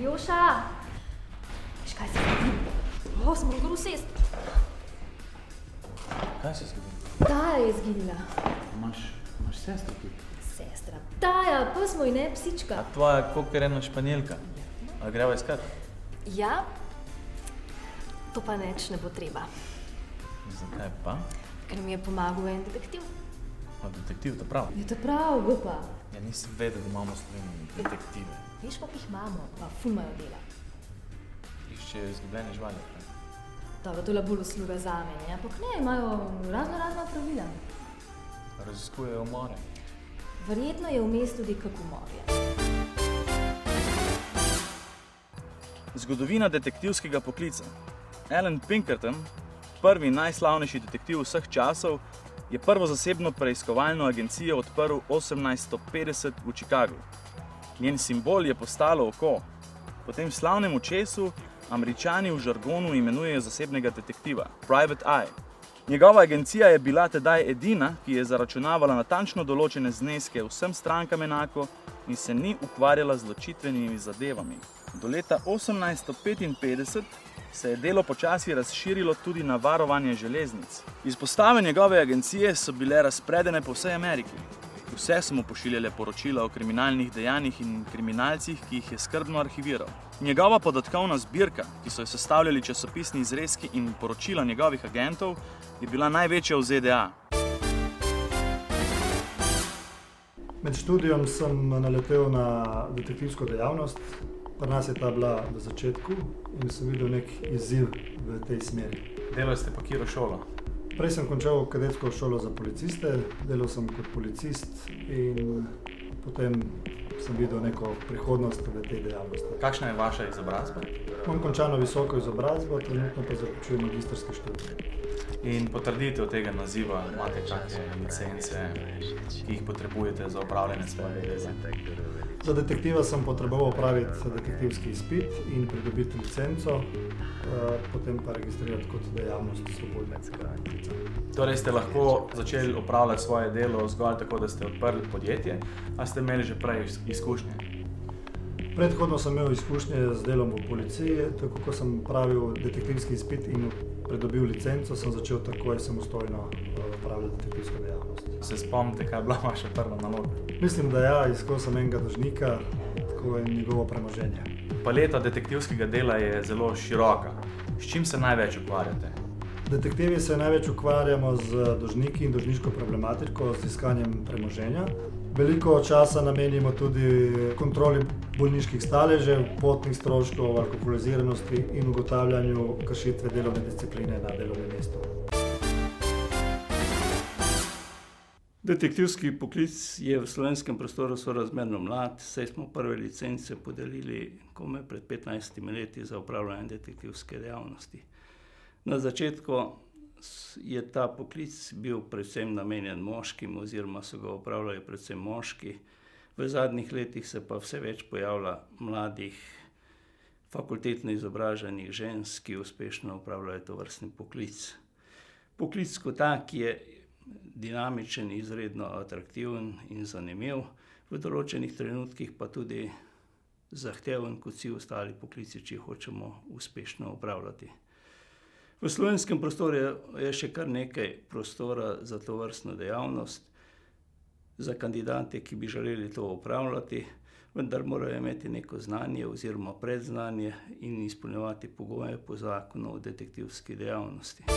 Aljoša! Veš, kaj se zgodi? Smo mogli sest. Kaj se zgodi? Taja je izginila. Imaš sestro tudi? Sestra. Taja, pa smo ji ne, psička. A tvoja kokerena španjelka? A greva iskat? Ja, to pa neč ne bo treba. Zakaj pa? Ker mi je pomagal en detektiv. A detektiv, to prav? Je to prav, glupa. Ja, nisem vedel, da imamo v Sloveniji detektive. Veš, koliko jih imamo, pa ful imajo dela. Iščejo izgubljene živali. Dobro, to je bolj usluga zame, ne? Ampak ne, imajo razna pravila. Raziskujejo umore. Verjetno je vmes tudi kak umor. Zgodovina detektivskega poklica. Alan Pinkerton, prvi najslavnejši detektiv vseh časov, je prvo zasebno preiskovalno agencijo odprl 1850 v Chicagu. Njen simbol je postalo oko. Po tem slavnem očesu Američani v žargonu imenujejo zasebnega detektiva Private Eye. Njegova agencija je bila tedaj edina, ki je zaračunavala natančno določene zneske vsem strankam enako in se ni ukvarjala z ločitvenimi zadevami. Do leta 1855 se je delo počasi razširilo tudi na varovanje železnic. Izpostave njegove agencije so bile razpredene po vsej Ameriki. Vse so mu pošiljale poročila o kriminalnih dejanjih in kriminalcih, ki jih je skrbno arhiviral. Njegova podatkovna zbirka, ki so jo sestavljali časopisni izrezki in poročila njegovih agentov, je bila največja v ZDA. Med študijom sem naletel na detektivsko dejavnost. Pri nas je ta bila v začetku in sem videl nek izziv v tej smeri. Delali ste pa katero šolo? Prej sem končal kadetsko šolo za policiste, delal sem kot policist in potem sem videl neko prihodnost v tej dejavnosti. Kakšna je vaša izobrazba? Imam končano visoko izobrazbo, trenutno pa zaključujem magistrske študije. In potrditev tega naziva, imate kakšne licence, ki jih potrebujete za opravljanje svojega dela? Za detektiva sem potreboval opraviti detektivski izpit in pridobiti licenco, potem pa registrirati kot dejavnost svobodnega poklica. Torej ste lahko začeli opravljati svoje delo zgolj tako, da ste odprli podjetje, ali ste imeli že prej izkušnje? Predhodno sem imel izkušnje z delom v policiji, tako ko sem pravil detektivski izpit in pridobil licenco, sem začel takoj samostojno opravljati detektivsko dejavnost. Se spomnite, kaj je bila vaša prva naloga? Mislim, da ja, iskal sem enega dolžnika, tako je njegovo premoženje. Paleta detektivskega dela je zelo široka. S čim se največ ukvarjate? Detektivi se največ ukvarjamo z dolžniki in dolžniško problematiko, z iskanjem premoženja. Veliko časa namenimo tudi kontroli bolniških staležev, potnih stroškov, alkoholiziranosti in ugotavljanju kršitve delovne discipline na delovnem mestu. Detektivski poklic je v slovenskem prostoru sorazmerno mlad, saj smo prve licence podelili komaj pred 15 leti za opravljanje detektivske dejavnosti. Na začetku je ta poklic bil predvsem namenjen moškim oziroma so ga opravljali predvsem moški. V zadnjih letih se pa vse več pojavlja mladih, fakultetno izobraženih žensk, ki uspešno opravljajo tovrstni poklic. Poklic kot tak je dinamičen, izredno atraktiven in zanimiv, v določenih trenutkih pa tudi zahteven kot vsi ostali poklici, če hočemo uspešno opravljati. V slovenskem prostoru je še kar nekaj prostora za tovrstno dejavnost, za kandidate, ki bi želeli to opravljati, vendar morajo imeti neko znanje oziroma predznanje in izpolnjevati pogoje po zakonu o detektivski dejavnosti.